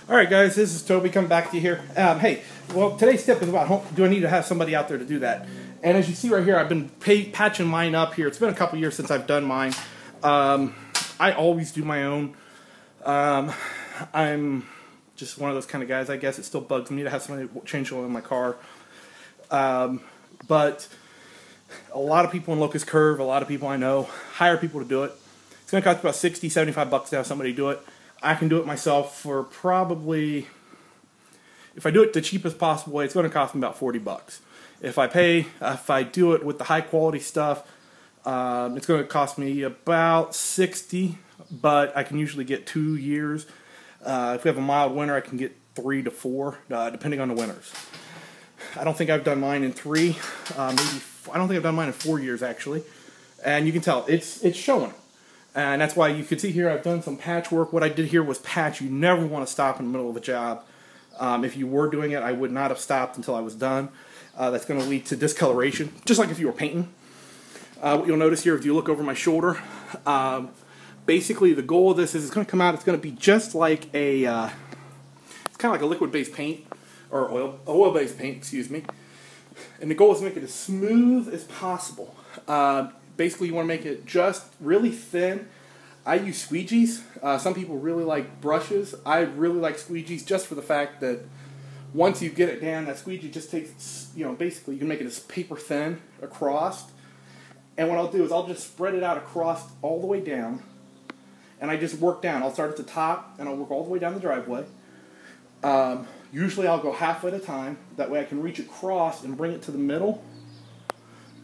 Alright guys, this is Toby coming back to you here. Hey, well today's tip is about do I need to have somebody out there to do that? And as you see right here, I've been patching mine up here. It's been a couple years since I've done mine. I always do my own. I'm just one of those kind of guys, I guess. It still bugs me to have somebody change oil in my car. But a lot of people in Locust Curve, a lot of people I know, hire people to do it. It's going to cost about $60, $75 to have somebody do it. I can do it myself for probably, if I do it the cheapest possible way, it's going to cost me about $40. If I do it with the high quality stuff, it's going to cost me about $60, but I can usually get 2 years. If we have a mild winter, I can get 3 to 4, depending on the winters. I don't think I've done mine in 3, I don't think I've done mine in 4 years actually, and you can tell it's showing. And that's why you can see here I've done some patchwork. What I did here was patch. You never want to stop in the middle of a job. If you were doing it, I would not have stopped until I was done. That's going to lead to discoloration, just like if you were painting. What you'll notice here, if you look over my shoulder, basically the goal of this is it's going to come out, it's going to be just like a, it's kind of like a liquid-based paint, or oil-based paint, excuse me. And the goal is to make it as smooth as possible. Basically, you want to make it just really thin. I use squeegees. Some people really like brushes. I really like squeegees just for the fact that once you get it down, that squeegee just takes, basically you can make it as paper thin across. And what I'll do is I'll just spread it out across all the way down. And I just work down. I'll start at the top and I'll work all the way down the driveway. Usually I'll go half at a time. That way I can reach across and bring it to the middle.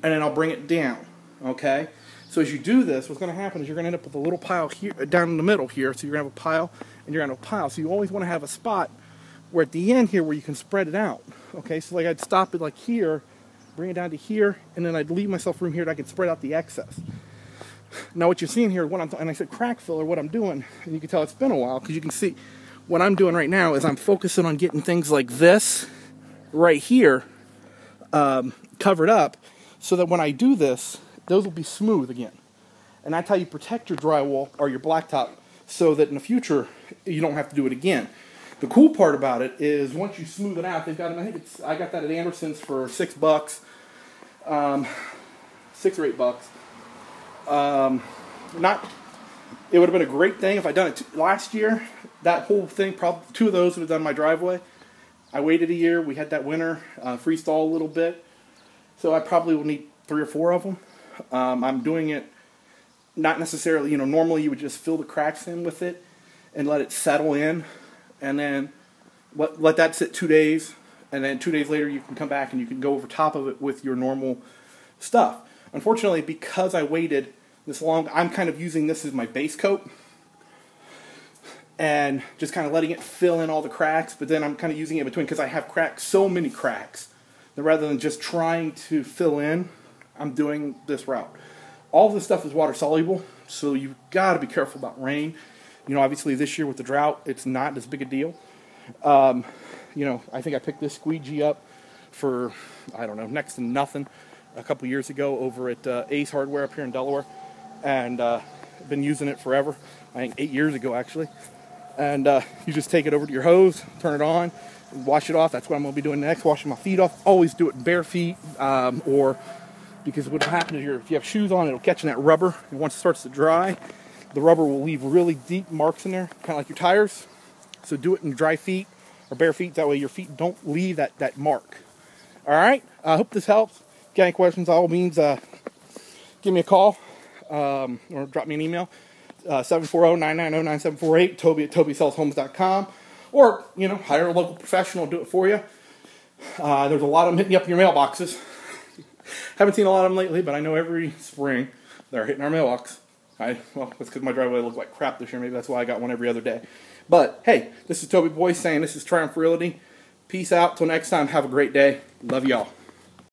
And then I'll bring it down. Okay, so as you do this, what's going to happen is you're going to end up with a little pile here, down in the middle here. So you're going to have a pile, and you're going to have a pile. So you always want to have a spot where at the end here where you can spread it out. Okay, so like I'd stop it like here, bring it down to here, and then I'd leave myself room here that I could spread out the excess. Now what you're seeing here, and I said crack filler, what I'm doing, and you can tell it's been a while because you can see what I'm doing right now is I'm focusing on getting things like this right here covered up so that when I do this, those will be smooth again. And that's how you protect your drywall or your blacktop so that in the future you don't have to do it again. The cool part about it is once you smooth it out, they've got them, I got that at Anderson's for $6, $6 or $8. It would have been a great thing if I'd done it last year. That whole thing, probably 2 of those would have done my driveway. I waited a year. We had that winter freeze-thaw a little bit. So I probably will need 3 or 4 of them. I'm doing it not necessarily, normally you would just fill the cracks in with it and let it settle in, and then let that sit 2 days, and then 2 days later you can come back and you can go over top of it with your normal stuff. Unfortunately, because I waited this long, I'm kind of using this as my base coat and just kind of letting it fill in all the cracks, but then I'm kind of using it in between because I have cracks, so many cracks, that rather than just trying to fill in, I'm doing this route. All this stuff is water soluble, so you've got to be careful about rain. Obviously this year with the drought, it's not as big a deal. I think I picked this squeegee up for, I don't know, next to nothing a couple years ago over at Ace Hardware up here in Delaware. And I've been using it forever, I think 8 years ago actually. And you just take it over to your hose, turn it on, wash it off. That's what I'm going to be doing next, washing my feet off. Always do it bare feet, because what will happen is if you have shoes on, it'll catch in that rubber, and once it starts to dry, the rubber will leave really deep marks in there, kind of like your tires. So do it in dry feet or bare feet, that way your feet don't leave that mark. Alright, I hope this helps. If you got any questions, by all means, give me a call or drop me an email. 740-990-9748, Toby at tobysellshomes.com, or, hire a local professional to do it for you. There's a lot of them hitting you up in your mailboxes. Haven't seen a lot of them lately, but I know every spring they're hitting our mailbox. Well, that's because my driveway looked like crap this year. Maybe that's why I got one every other day. But, hey, this is Toby Boyce saying this is Triumph Realty. Peace out. Till next time, have a great day. Love y'all.